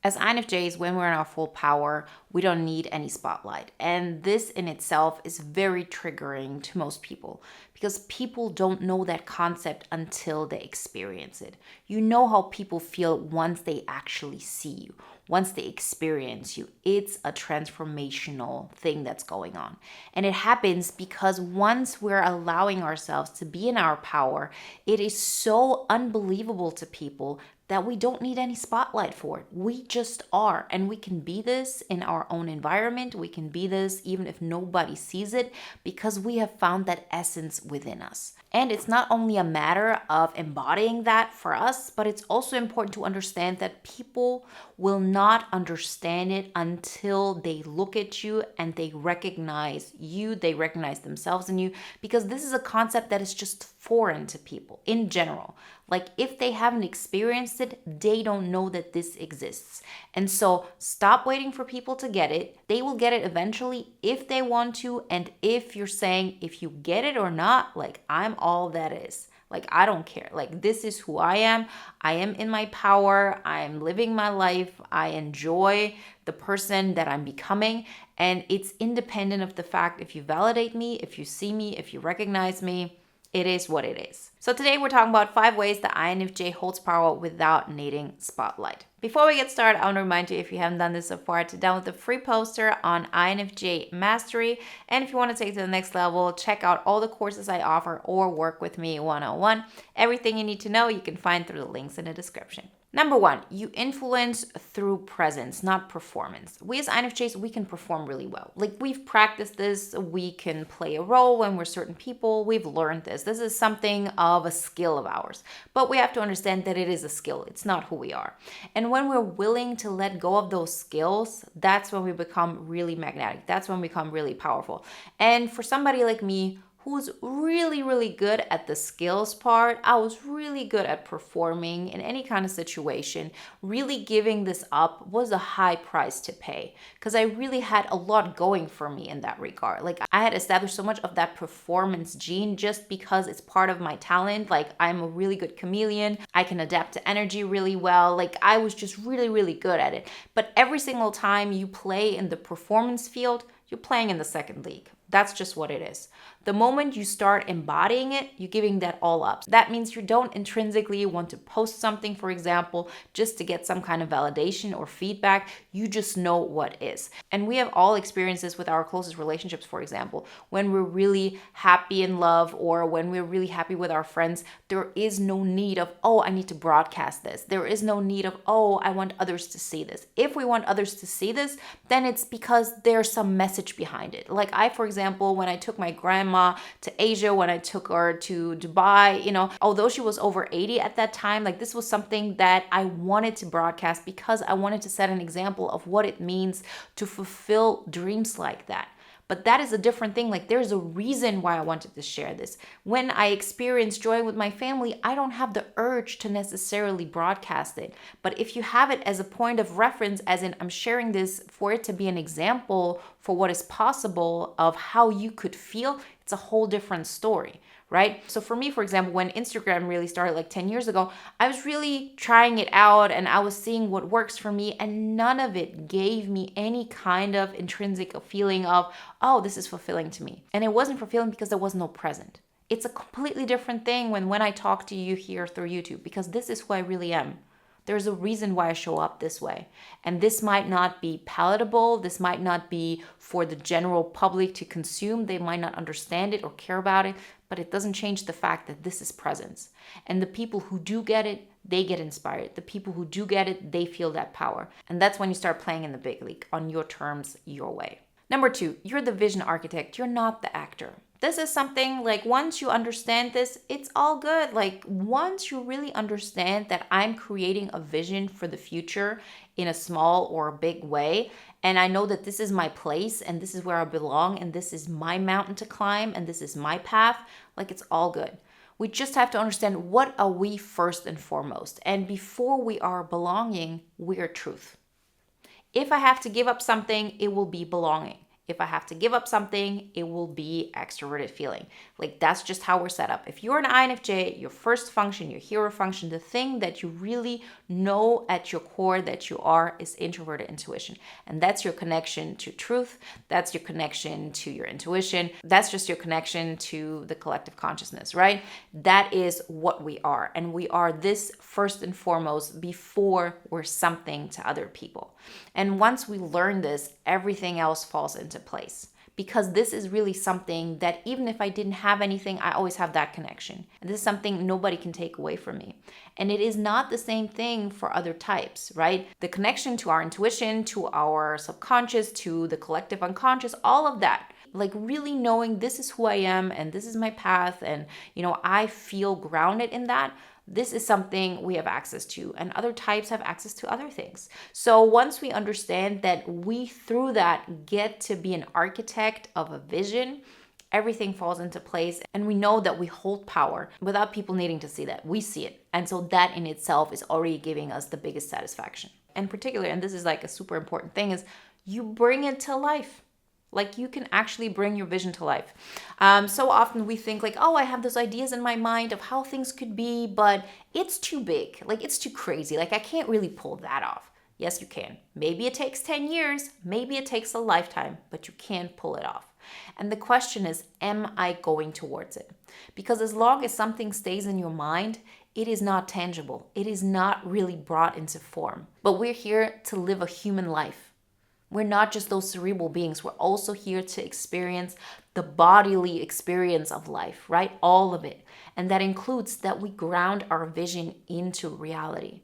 As INFJs, when we're in our full power, we don't need any spotlight. And this in itself is very triggering to most people because people don't know that concept until they experience it. You know how people feel once they actually see you, once they experience you. It's a transformational thing that's going on. And it happens because once we're allowing ourselves to be in our power, it is so unbelievable to people that we don't need any spotlight for it. We just are. And we can be this in our own environment. We can be this even if nobody sees it because we have found that essence within us. And it's not only a matter of embodying that for us, but it's also important to understand that people will not understand it until they look at you and they recognize you, they recognize themselves in you, because this is a concept that is just foreign to people in general. Like if they haven't experienced it, they don't know that this exists. And so stop waiting for people to get it. They will get it eventually if they want to. And if you're saying, if you get it or not, like I'm all that is. Like, I don't care. Like, this is who I am. I am in my power. I am living my life. I enjoy the person that I'm becoming. And it's independent of the fact if you validate me, if you see me, if you recognize me. It is what it is. So today we're talking about 5 ways the INFJ holds power without needing spotlight. Before we get started, I want to remind you, if you haven't done this so far, to download the free poster on INFJ Mastery. And if you want to take it to the next level, check out all the courses I offer or work with me one-on-one. Everything you need to know, you can find through the links in the description. Number 1, you influence through presence, not performance. We as INFJs, we can perform really well. Like we've practiced this, we can play a role when we're certain people, we've learned this. This is something of a skill of ours. But we have to understand that it is a skill, it's not who we are. And when we're willing to let go of those skills, that's when we become really magnetic. That's when we become really powerful. And for somebody like me, who's really, really good at the skills part. I was really good at performing in any kind of situation. Really giving this up was a high price to pay because I really had a lot going for me in that regard. Like I had established so much of that performance gene just because it's part of my talent. Like I'm a really good chameleon. I can adapt to energy really well. Like I was just really, really good at it. But every single time you play in the performance field, you're playing in the second league. That's just what it is. The moment you start embodying it, you're giving that all up. That means you don't intrinsically want to post something, for example, just to get some kind of validation or feedback. You just know what is. And we have all experienced this with our closest relationships, for example. When we're really happy in love or when we're really happy with our friends, there is no need of, oh, I need to broadcast this. There is no need of, oh, I want others to see this. If we want others to see this, then it's because there's some message behind it. Like I, for example, when I took my grandma to Asia, when I took her to Dubai, although she was over 80 at that time, like this was something that I wanted to broadcast because I wanted to set an example of what it means to fulfill dreams like that. But that is a different thing. Like there's a reason why I wanted to share this. When I experience joy with my family, I don't have the urge to necessarily broadcast it. But if you have it as a point of reference, as in I'm sharing this for it to be an example for what is possible of how you could feel, it's a whole different story, right? So for me, for example, when Instagram really started like 10 years ago, I was really trying it out and I was seeing what works for me, and none of it gave me any kind of intrinsic feeling of, oh, this is fulfilling to me. And it wasn't fulfilling because there was no present. It's a completely different thing when I talk to you here through YouTube, because this is who I really am. There's a reason why I show up this way. And this might not be palatable. This might not be for the general public to consume. They might not understand it or care about it, but it doesn't change the fact that this is presence. And the people who do get it, they get inspired. The people who do get it, they feel that power. And that's when you start playing in the big league on your terms, your way. Number 2, you're the vision architect. You're not the actor. This is something like once you understand this, it's all good. Like once you really understand that I'm creating a vision for the future in a small or a big way, and I know that this is my place and this is where I belong and this is my mountain to climb and this is my path, like it's all good. We just have to understand what are we first and foremost. And before we are belonging, we are truth. If I have to give up something, it will be belonging. If I have to give up something, it will be extroverted feeling. Like that's just how we're set up. If you're an INFJ, your first function, your hero function, the thing that you really know at your core that you are is introverted intuition. And that's your connection to truth. That's your connection to your intuition. That's just your connection to the collective consciousness, right? That is what we are. And we are this first and foremost before we're something to other people. And once we learn this, everything else falls into place. Because this is really something that even if I didn't have anything, I always have that connection. And this is something nobody can take away from me. And it is not the same thing for other types, right? The connection to our intuition, to our subconscious, to the collective unconscious, all of that. Like really knowing this is who I am and this is my path and, I feel grounded in that. This is something we have access to, and other types have access to other things. So once we understand that we, through that, get to be an architect of a vision, everything falls into place. And we know that we hold power without people needing to see that. We see it. And so that in itself is already giving us the biggest satisfaction. And particularly, and this is like a super important thing, is you bring it to life. Like you can actually bring your vision to life. So often we think like, oh, I have those ideas in my mind of how things could be, but it's too big. Like it's too crazy. Like I can't really pull that off. Yes, you can. Maybe it takes 10 years. Maybe it takes a lifetime, but you can pull it off. And the question is, am I going towards it? Because as long as something stays in your mind, it is not tangible. It is not really brought into form. But we're here to live a human life. We're not just those cerebral beings. We're also here to experience the bodily experience of life, right? All of it. And that includes that we ground our vision into reality.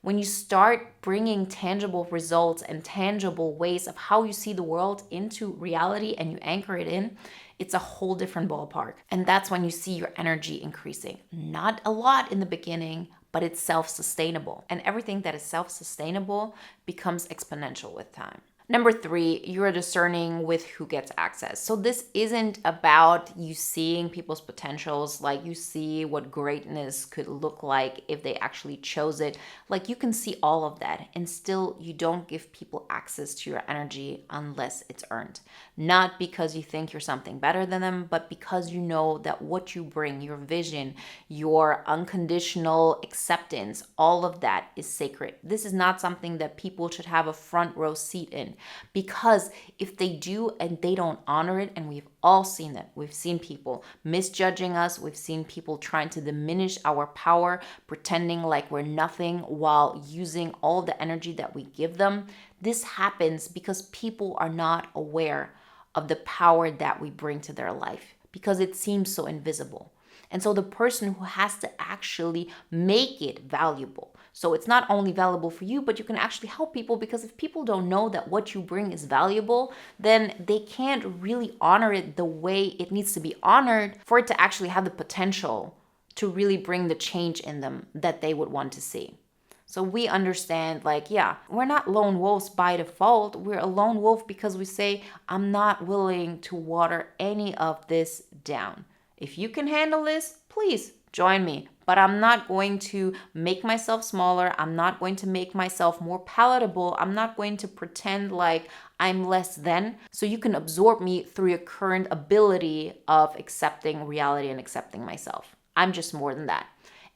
When you start bringing tangible results and tangible ways of how you see the world into reality and you anchor it in, it's a whole different ballpark. And that's when you see your energy increasing. Not a lot in the beginning, but it's self-sustainable. And everything that is self-sustainable becomes exponential with time. Number 3, you're discerning with who gets access. So this isn't about you seeing people's potentials, like you see what greatness could look like if they actually chose it. Like you can see all of that and still you don't give people access to your energy unless it's earned. Not because you think you're something better than them, but because you know that what you bring, your vision, your unconditional acceptance, all of that is sacred. This is not something that people should have a front row seat in. Because if they do and they don't honor it, and we've all seen that, we've seen people misjudging us, we've seen people trying to diminish our power, pretending like we're nothing while using all the energy that we give them. This happens because people are not aware of the power that we bring to their life because it seems so invisible. And so the person who has to actually make it valuable. So it's not only valuable for you, but you can actually help people, because if people don't know that what you bring is valuable, then they can't really honor it the way it needs to be honored for it to actually have the potential to really bring the change in them that they would want to see. So we understand, like, yeah, we're not lone wolves by default. We're a lone wolf because we say, I'm not willing to water any of this down. If you can handle this, please join me. But I'm not going to make myself smaller. I'm not going to make myself more palatable. I'm not going to pretend like I'm less than. So you can absorb me through your current ability of accepting reality and accepting myself. I'm just more than that.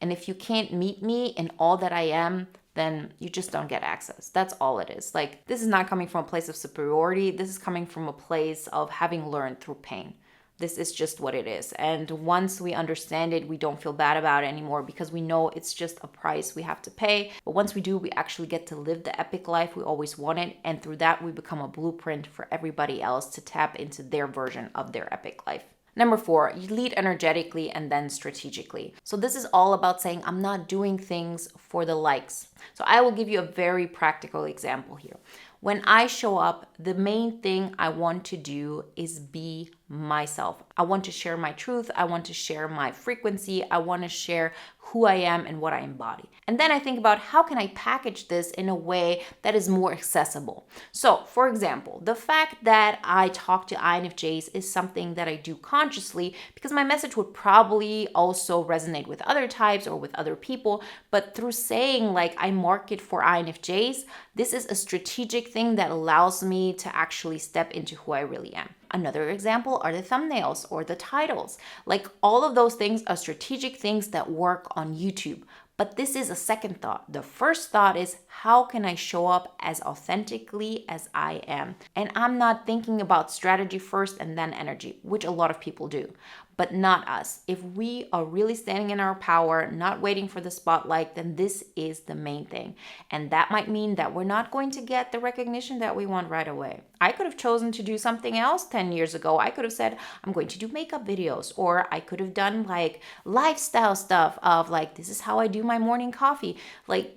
And if you can't meet me in all that I am, then you just don't get access. That's all it is. Like, this is not coming from a place of superiority. This is coming from a place of having learned through pain. This is just what it is. And once we understand it, we don't feel bad about it anymore because we know it's just a price we have to pay. But once we do, we actually get to live the epic life we always wanted. And through that, we become a blueprint for everybody else to tap into their version of their epic life. Number 4, you lead energetically and then strategically. So this is all about saying, I'm not doing things for the likes. So I will give you a very practical example here. When I show up, the main thing I want to do is be myself. I want to share my truth. I want to share my frequency. I want to share who I am and what I embody. And then I think about how can I package this in a way that is more accessible. So, for example, the fact that I talk to INFJs is something that I do consciously because my message would probably also resonate with other types or with other people. But through saying like I market for INFJs, this is a strategic thing that allows me to actually step into who I really am. Another example are the thumbnails or the titles. Like all of those things are strategic things that work on YouTube. But this is a second thought. The first thought is how can I show up as authentically as I am? And I'm not thinking about strategy first and then energy, which a lot of people do, but not us. If we are really standing in our power, not waiting for the spotlight, then this is the main thing. And that might mean that we're not going to get the recognition that we want right away. I could have chosen to do something else 10 years ago. I could have said, I'm going to do makeup videos, or I could have done like lifestyle stuff of like, this is how I do my morning coffee. Like,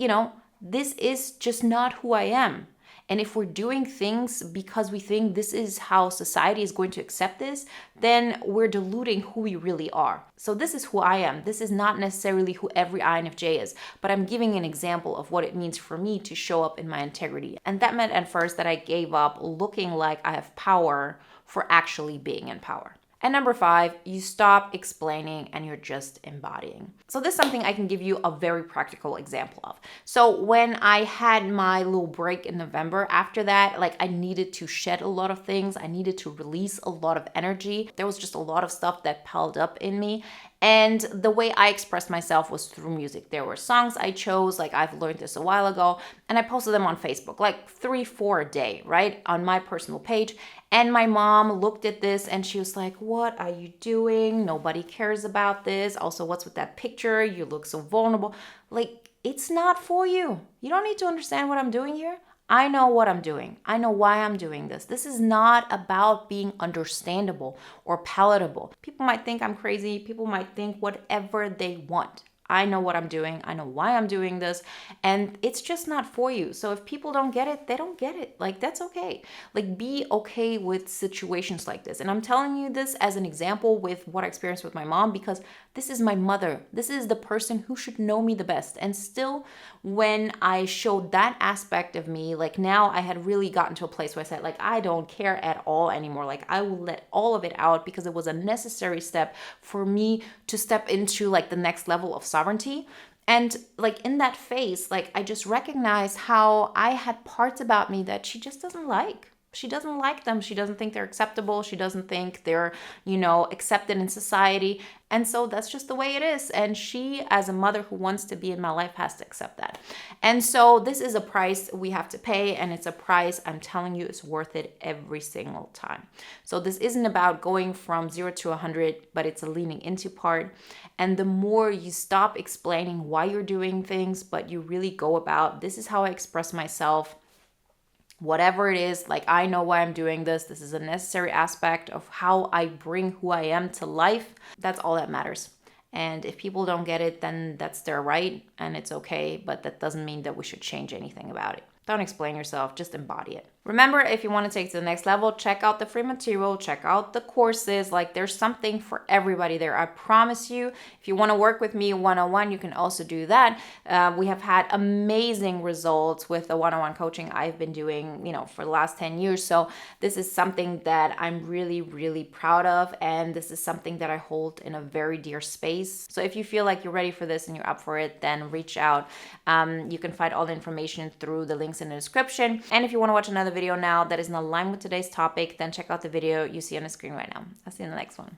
this is just not who I am. And if we're doing things because we think this is how society is going to accept this, then we're diluting who we really are. So this is who I am. This is not necessarily who every INFJ is, but I'm giving an example of what it means for me to show up in my integrity. And that meant at first that I gave up looking like I have power for actually being in power. And number 5, you stop explaining and you're just embodying. So this is something I can give you a very practical example of. So when I had my little break in November, after that, like I needed to shed a lot of things. I needed to release a lot of energy. There was just a lot of stuff that piled up in me. And the way I expressed myself was through music. There were songs I chose, like I've learned this a while ago, and I posted them on Facebook, like 3-4 a day, right? On my personal page. And my mom looked at this and she was like, what are you doing? Nobody cares about this. Also, what's with that picture? You look so vulnerable. Like, it's not for you. You don't need to understand what I'm doing here. I know what I'm doing. I know why I'm doing this. This is not about being understandable or palatable. People might think I'm crazy. People might think whatever they want. I know what I'm doing. I know why I'm doing this. And it's just not for you. So if people don't get it, they don't get it. Like, that's okay. Like, be okay with situations like this. And I'm telling you this as an example with what I experienced with my mom, because this is my mother. This is the person who should know me the best. And still, when I showed that aspect of me, like now I had really gotten to a place where I said, like, I don't care at all anymore. Like, I will let all of it out because it was a necessary step for me to step into like the next level of sovereignty. And like in that phase, like I just recognized how I had parts about me that she just doesn't like. She doesn't like them. She doesn't think they're acceptable. She doesn't think they're, accepted in society. And so that's just the way it is. And she, as a mother who wants to be in my life, has to accept that. And so this is a price we have to pay. And it's a price, I'm telling you, is worth it every single time. So this isn't about going from 0 to 100, but it's a leaning into part. And the more you stop explaining why you're doing things, but you really go about, this is how I express myself. Whatever it is, like I know why I'm doing this. This is a necessary aspect of how I bring who I am to life. That's all that matters. And if people don't get it, then that's their right and it's okay. But that doesn't mean that we should change anything about it. Don't explain yourself, just embody it. Remember, if you want to take it to the next level, check out the free material, check out the courses. Like there's something for everybody there. I promise you, if you want to work with me one-on-one, you can also do that. We have had amazing results with the one-on-one coaching I've been doing, for the last 10 years. So this is something that I'm really, really proud of. And this is something that I hold in a very dear space. So if you feel like you're ready for this and you're up for it, then reach out. You can find all the information through the links in the description. And if you want to watch another video now that is in alignment with today's topic, then check out the video you see on the screen right now. I'll see you in the next one.